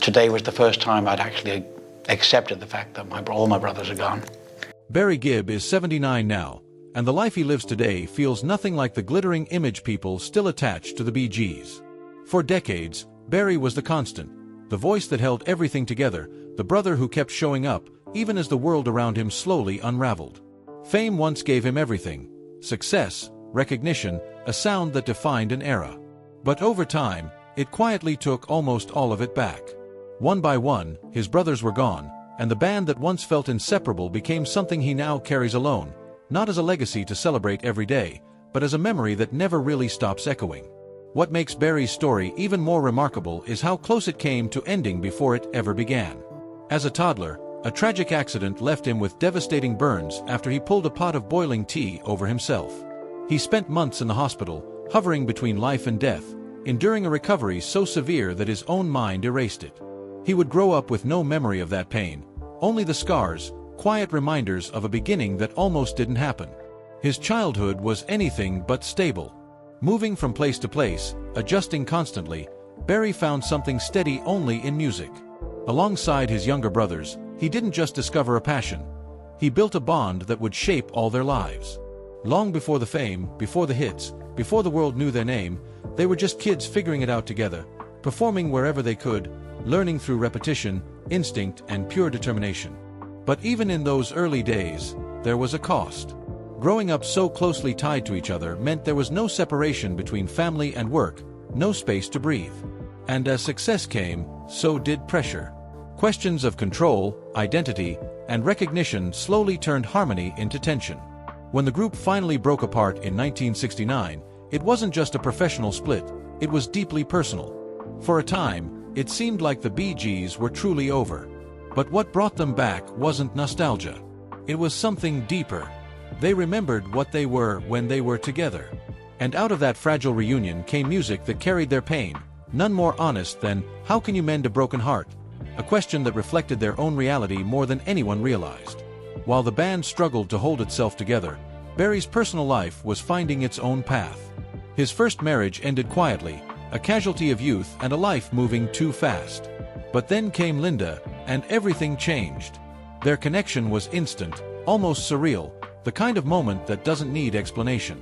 Today was the first time I'd actually accepted the fact that all my brothers are gone. Barry Gibb is 79 now, and the life he lives today feels nothing like the glittering image people still attach to the Bee Gees. For decades, Barry was the constant, the voice that held everything together, the brother who kept showing up, even as the world around him slowly unraveled. Fame once gave him everything: success, recognition, a sound that defined an era. But over time, it quietly took almost all of it back. One by one, his brothers were gone, and the band that once felt inseparable became something he now carries alone, not as a legacy to celebrate every day, but as a memory that never really stops echoing. What makes Barry's story even more remarkable is how close it came to ending before it ever began. As a toddler, a tragic accident left him with devastating burns after he pulled a pot of boiling tea over himself. He spent months in the hospital, hovering between life and death, enduring a recovery so severe that his own mind erased it. He would grow up with no memory of that pain, only the scars, quiet reminders of a beginning that almost didn't happen. His childhood was anything but stable. Moving from place to place, adjusting constantly, Barry found something steady only in music. Alongside his younger brothers, he didn't just discover a passion. He built a bond that would shape all their lives. Long before the fame, before the hits, before the world knew their name, they were just kids figuring it out together, performing wherever they could, learning through repetition, instinct, and pure determination. But even in those early days, there was a cost. Growing up so closely tied to each other meant there was no separation between family and work, no space to breathe. And as success came, so did pressure. Questions of control, identity, and recognition slowly turned harmony into tension. When the group finally broke apart in 1969, it wasn't just a professional split, it was deeply personal. For a time, it seemed like the Bee Gees were truly over. But what brought them back wasn't nostalgia. It was something deeper. They remembered what they were when they were together. And out of that fragile reunion came music that carried their pain, none more honest than "How Can You Mend a Broken Heart?", a question that reflected their own reality more than anyone realized. While the band struggled to hold itself together, Barry's personal life was finding its own path. His first marriage ended quietly, a casualty of youth and a life moving too fast. But then came Linda, and everything changed. Their connection was instant, almost surreal, the kind of moment that doesn't need explanation.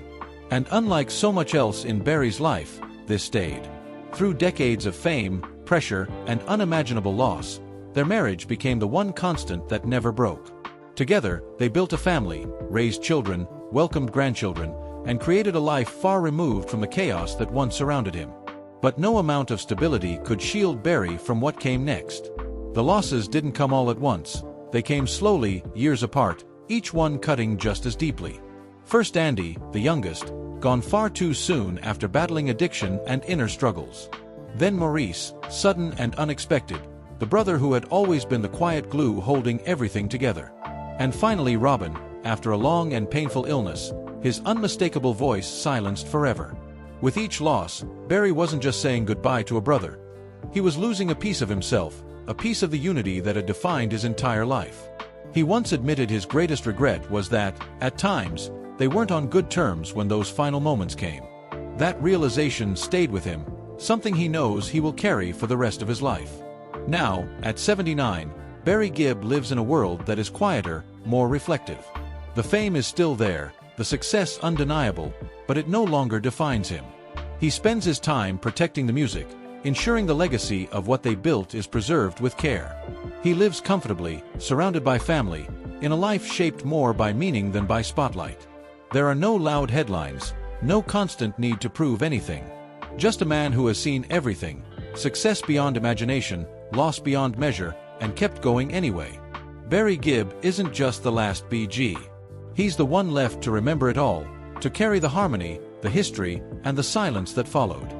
And unlike so much else in Barry's life, this stayed. Through decades of fame, pressure, and unimaginable loss, their marriage became the one constant that never broke. Together, they built a family, raised children, welcomed grandchildren, and created a life far removed from the chaos that once surrounded him. But no amount of stability could shield Barry from what came next. The losses didn't come all at once. They came slowly, years apart, each one cutting just as deeply. First Andy, the youngest, gone far too soon after battling addiction and inner struggles. Then Maurice, sudden and unexpected, the brother who had always been the quiet glue holding everything together. And finally Robin, after a long and painful illness, his unmistakable voice silenced forever. With each loss, Barry wasn't just saying goodbye to a brother. He was losing a piece of himself, a piece of the unity that had defined his entire life. He once admitted his greatest regret was that, at times, they weren't on good terms when those final moments came. That realization stayed with him, something he knows he will carry for the rest of his life. Now, at 79, Barry Gibb lives in a world that is quieter, more reflective. The fame is still there, the success undeniable, but it no longer defines him. He spends his time protecting the music, ensuring the legacy of what they built is preserved with care. He lives comfortably, surrounded by family, in a life shaped more by meaning than by spotlight. There are no loud headlines, no constant need to prove anything. Just a man who has seen everything, success beyond imagination, loss beyond measure, and kept going anyway. Barry Gibb isn't just the last BG. He's the one left to remember it all, to carry the harmony, the history, and the silence that followed.